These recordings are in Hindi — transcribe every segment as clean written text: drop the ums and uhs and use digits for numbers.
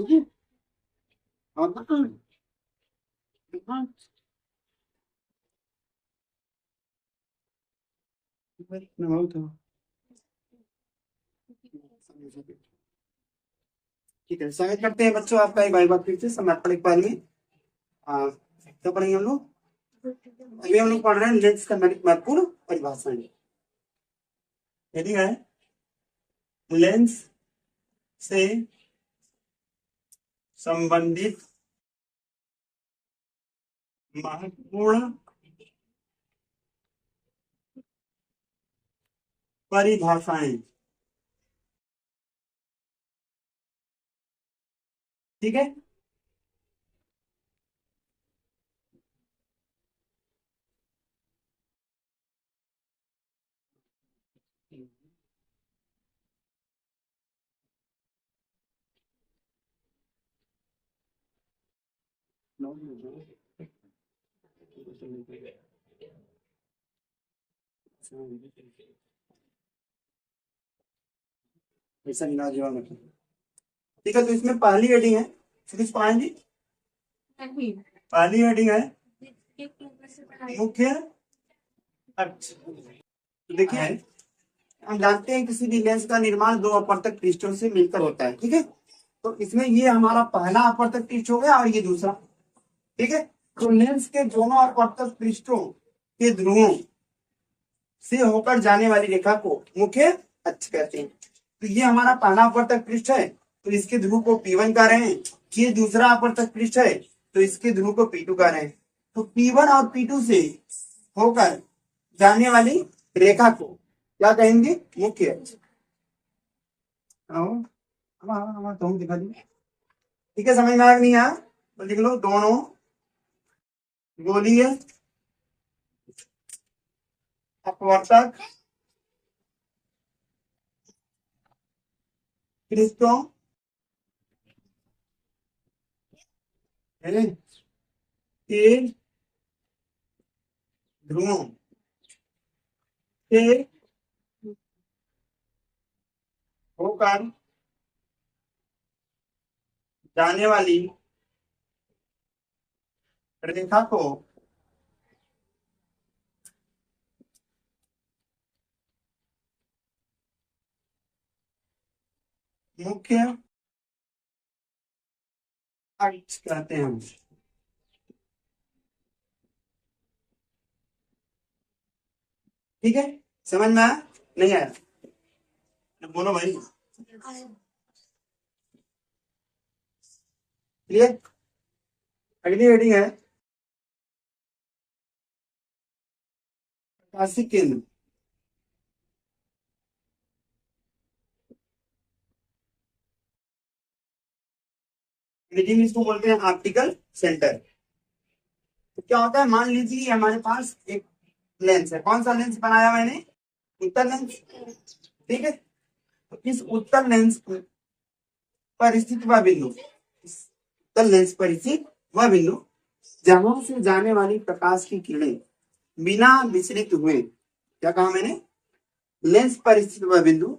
होगी और ठीक है, स्वागत करते हैं बच्चों आपका एक बार फिर से समापन पाल में। तो पढ़ेंगे हम लोग, अभी हम लोग पढ़ रहे हैं लेंस का महत्वपूर्ण परिभाषाएं। हेडिंग है लेंस से संबंधित महत्वपूर्ण परिभाषाएं। ठीक है, ऐसा मिला जवाब रखें। ठीक है, तो इसमें पहली हेडिंग है, सुरेश पाएंगे। पहली हेडिंग है मुख्य अर्थ। तो देखिए, हम जानते हैं किसी भी लेंस का निर्माण दो अपवर्तक पृष्ठों से मिलकर होता है। ठीक है, तो इसमें ये हमारा पहला अपवर्तक पृष्ठ हो गया और ये दूसरा। ठीक है, तो लेंस के दोनों अपवर्तक पृष्ठों के ध्रुवों से होकर जाने वाली रेखा को मुख्य अक्ष कहते हैं। तो ये हमारा पहला अपवर्तक पृष्ठ है, तो इसके ध्रुव को P1 कह रहे हैं। ये दूसरा अपवर्तक पृष्ठ है, तो इसके ध्रुव को P2 कह रहे हैं। तो P1 और P2 से होकर जाने वाली रेखा को क्या कहेंगे? मुख्य अक्ष। तो दिखा दी। ठीक है, समझ में आया नहीं आया तो लिख लो, दोनों गोलीय अपवर्तक पृष्ठों के ध्रुवों से होकर जाने वाली रेखा को मुख्य अक्ष कहते हैं। ठीक है, समझ में आया नहीं आया? बोलो भाई, क्लियर? अगली हेडिंग है प्रकाशिक केंद्र। इसको बोलते हैं ऑप्टिकल सेंटर। तो क्या होता है, मान लीजिए हमारे पास एक लेंस है। कौन सा लेंस बनाया मैंने? उत्तल लेंस। ठीक है, तो इस उत्तल लेंस पर स्थित वह बिंदु, उत्तल लेंस पर स्थित वह बिंदु जहां से जाने वाली प्रकाश की किरणें बिना विचलित हुए, क्या कहा मैंने? लेंस पर स्थित वह बिंदु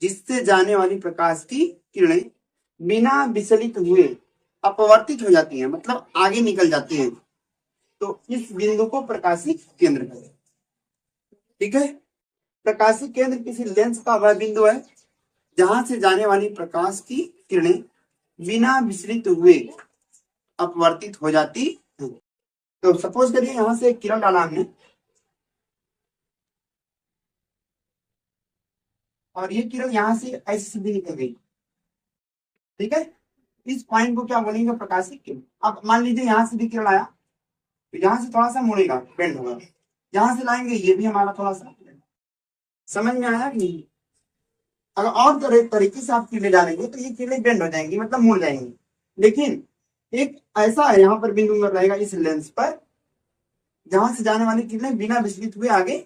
जिससे जाने वाली प्रकाश की किरणें बिना विचलित हुए अपवर्तित हो जाती हैं, मतलब आगे निकल जाती हैं। तो इस बिंदु को प्रकाशिक केंद्र कहते हैं। ठीक है, प्रकाशिक केंद्र किसी लेंस का वह बिंदु है जहां से जाने वाली प्रकाश की किरणें बिना विचलित हुए अपवर्तित हो जाती है। तो सपोज करिए यहां से एक किरण डाला हमने और ये किरण यहां से ऐसे सीधी निकल गई। ठीक है, इस पॉइंट को क्या बोलेंगे? प्रकाशिक किरण। अब मान लीजिए यहां से भी किरण आया, तो यहां से थोड़ा सा मुड़ेगा, बेंड होगा। यहां से लाएंगे, ये भी हमारा थोड़ा सा। समझ में आया कि नहीं? अगर और तरीके से आप किरणें डालेंगे तो ये किरणें बेंड हो जाएंगी, मतलब मुड़ जाएंगी। लेकिन एक ऐसा है यहाँ पर बिंदु रहेगा इस लेंस पर जहां से जाने वाली किरणें बिना विचलित हुए आगे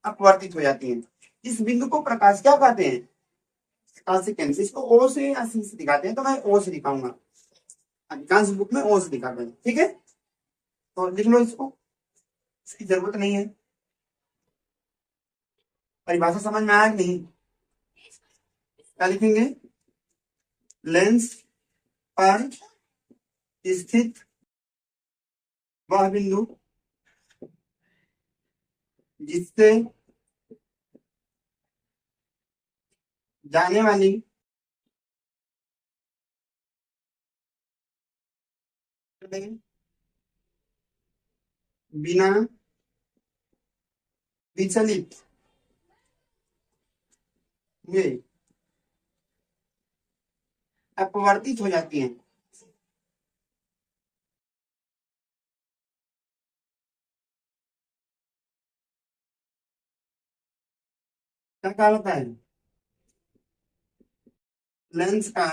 अपवर्तित हो जाती हैं। इस बिंदु को प्रकाश क्या कहते हैं? प्रकाशिक केंद्र। इसको ओ से या सी से दिखाते हैं, तो मैं ओ से दिखाऊंगा। अधिकांश बुक में ओ से दिखाते हैं। ठीक है, तो लिख लो इसको, इसकी जरूरत नहीं है। परिभाषा समझ में आया कि नहीं? क्या लिखेंगे? लेंस पर स्थित वह बिंदु जिससे जाने वाली बिना विचलित हुए अपवर्तित हो जाती हैं। क्या कहलाता है? लेंस का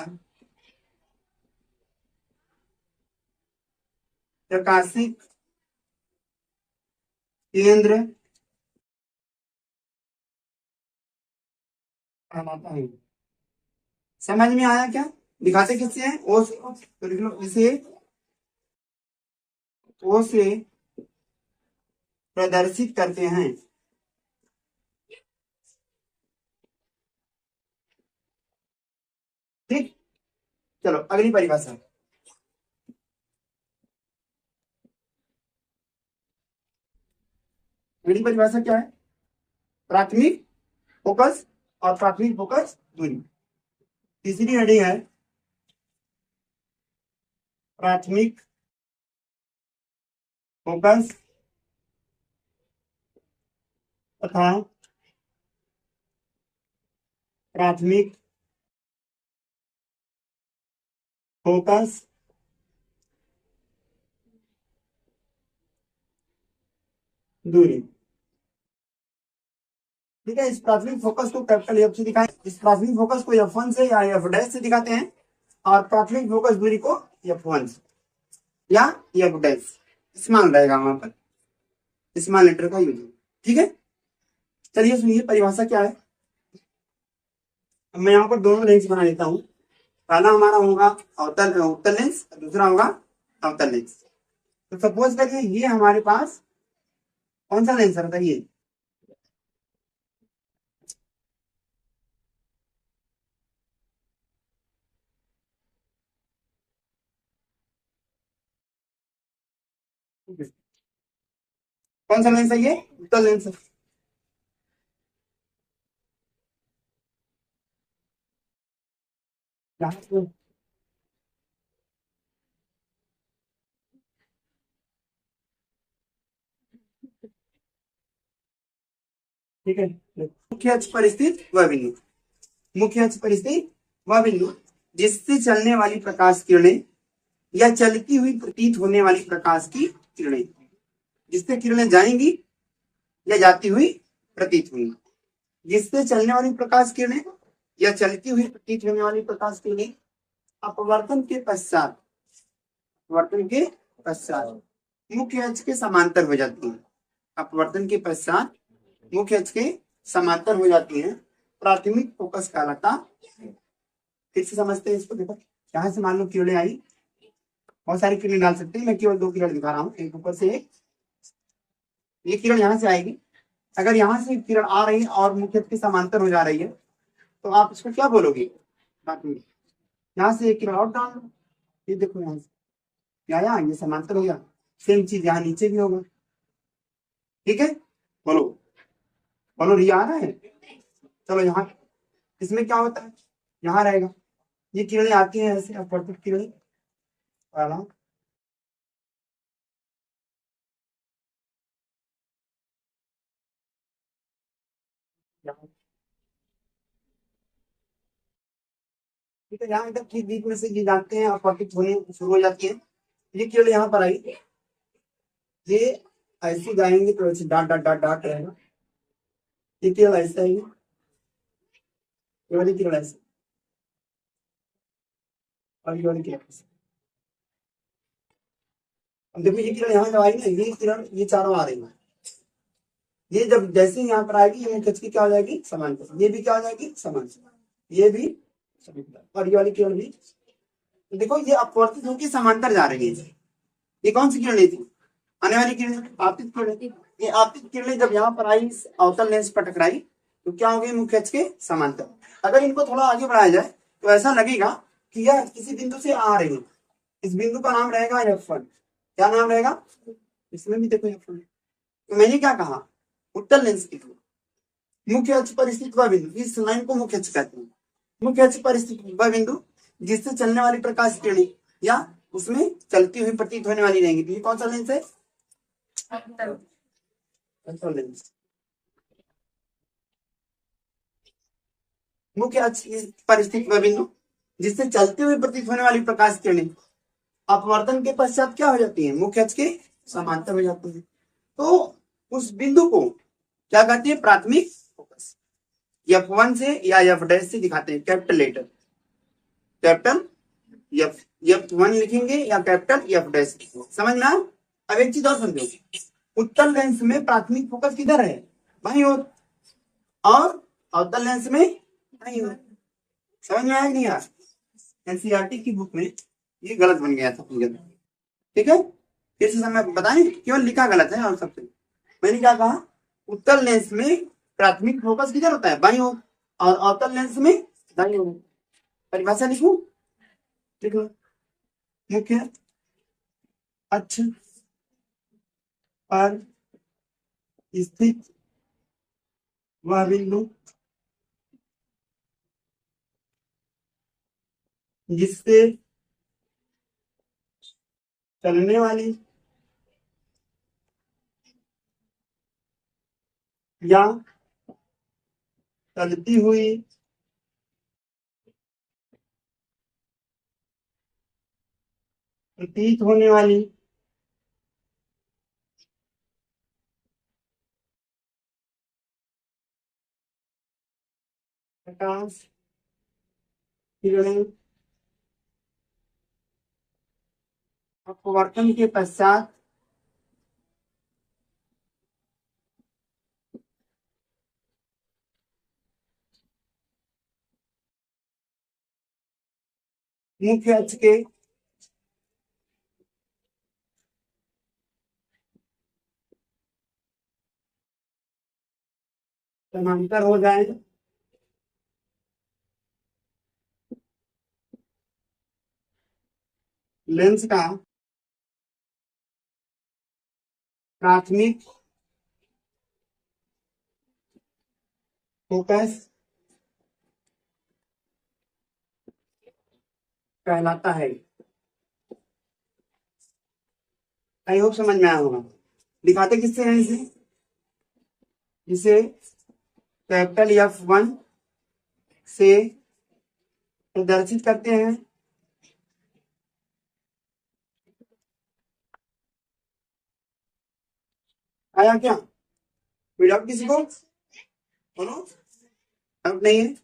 प्रकाशिक केंद्र कहलाता है। समझ में आया क्या? दिखाते कैसे हैं? ओ से तो लिख लो, इसे ओ से प्रदर्शित करते हैं। ठीक, चलो अगली परिभाषा। अगली परिभाषा क्या है? प्राथमिक फोकस और प्राथमिक फोकस दूरी। तीसरी हेडिंग है प्राथमिक फोकस तथा प्राथमिक फोकस दूरी। ठीक है, इस प्राथमिक फोकस को कैपिटल एफ से दिखाएं। इस प्राथमिक फोकस को F1 से या F' से दिखाते हैं और प्राथमिक फोकस दूरी को F1 से या F' स्मॉल रहेगा वहां पर, स्मॉल लेटर का यूज। ठीक है, चलिए सुनिए परिभाषा क्या है। अब मैं यहाँ पर दोनों लेंस बना लेता हूँ। पहला हमारा होगा उत्तल लेंस, दूसरा होगा अवतल लेंस। तो सपोज करिए ये हमारे पास कौन सा लेंस है बताइए? कौन सा लेंस है ये? उत्तल लेंस है। ठीक है, मुख्य अक्ष पर स्थित वह बिंदु, मुख्य अक्ष पर स्थित वह बिंदु जिससे चलने वाली प्रकाश किरणें या चलती हुई प्रतीत होने वाली प्रकाश की किरणें, जिससे किरणें जाएंगी या जाती हुई प्रतीत होंगी, जिससे चलने वाली प्रकाश किरणें या चलती हुई प्रतीत होने वाली प्रकाश किरणें अपवर्तन के पश्चात, अपवर्तन के पश्चात मुख्य अक्ष के समांतर हो जाती है। अपवर्तन के पश्चात मुख्य अक्ष के समांतर हो जाती है, प्राथमिक फोकस कहलाता है। फिर से समझते हैं इसको। देखो यहाँ से मान लो किरणें आई, बहुत सारी किरणें डाल सकते हैं, मैं केवल दो किरण दिखा रहा हूँ, एक ऊपर से एक। ये किरण यहाँ से आएगी, अगर यहाँ से किरण आ रही है और मुख्य अक्ष के समांतर हो जा रही है तो आप इसको क्या बोलोगे? प्राथमिक। यहाँ से एक किरण और डाल लो, ये देखो यहाँ से आया, ये समांतर हो गया। सेम चीज यहाँ नीचे भी होगा। ठीक है, बोलो बोलो, ये आ रहा है। चलो यहाँ इसमें क्या होता है, यहाँ रहेगा, ये किरणें आती हैं ऐसे अपवर्तित किरणें वाला। ठीक है, यहाँ तक ठीक बीच में से ये जाते हैं, अपवर्तित होने शुरू हो जाती है। ये किरण यहाँ पर आई, ये ऐसे जाएंगे तो ऐसे डाट डाट डाट डाट रहेगा। ये किरण ऐसे आएगी, ये वाली किरण ऐसे, और ये वाली किरण ऐसे। अब देखो ये किरण यहाँ जब आई ना, ये किरण ये चारों आ रही है, ये जब जैसे यहाँ पर आएगी ये मुख्य अक्ष की क्या हो जाएगी? समांतर। ये भी क्या हो जाएगी? समांतर। ये भी समांतर, और ये वाली किरण भी। तो देखो ये अपवर्तित होकर समांतर जा रही है। ये कौन सी किरणें थी? आने वाली किरणें, आपतित किरणें। ये आपतित किरणें जब यहाँ पर आई, अवतल लेंस पर टकराई, तो क्या हो गई? मुख्य अक्ष के समांतर। अगर इनको थोड़ा आगे बढ़ाया जाए तो ऐसा लगेगा ठीक है, किसी बिंदु से आ रही है, इस बिंदु का नाम रहेगा F1। क्या नाम रहेगा, इसमें भी देखो F1। तो मैंने क्या कहा, उत्तल लेंस की मुख्य अक्ष पर स्थित वह बिंदु, इस लाइन को मुख्य अक्ष कहते हैं। मुख्य अक्ष पर स्थित वह बिंदु जिससे चलने वाली प्रकाश किरणें या उसमें चलती हुई प्रतीत होने वाली रहेंगी। तो ये कौन सा लेंस है, उत्तल लेंस। मुख्य अक्ष पर स्थित वह बिंदु जिससे चलते हुए प्रतीत होने वाली प्रकाश किरणें अपवर्तन के पश्चात क्या हो जाती है, मुख्य अक्ष के समांतर हो जाती है। तो उस बिंदु को क्या कहते हैं, प्राथमिक फोकस। F1 से या F' से दिखाते हैं, कैपिटल लेटर, कैपिटल F1 लिखेंगे या कैपिटल F'। समझ में आया। अब एक चीज और समझो, उत्तल लेंस में प्राथमिक फोकस किधर है, बाईं ओर, और अवतल लेंस में दाईं ओर। समझ में आया नहीं यार, एनसीईआरटी की बुक में ये गलत बन गया था। ठीक है, फिर से समय बताएं, केवल लिखा गलत है। और सबसे मैंने क्या कहा, उत्तल लेंस में प्राथमिक फोकस किधर होता है, बाईं ओर, और अवतल लेंस में दाईं ओर। परिभाषा लिखूं, देखो, मुख्य अक्ष पर स्थित वह बिंदु जिससे चलने वाली या चलती हुई प्रतीत होने वाली प्रकाश किरणें अपवर्तन के पश्चात मुख्य अक्ष के समांतर हो जाए, लेंस का प्राथमिक फोकस कहलाता है। आई होप समझ में आया होगा। दिखाते किससे हैं इसे, इसे कैपिटल F1 से प्रदर्शित करते हैं। आया क्या, कोई डाउट किसी को, बोलो, डाउट नहीं है।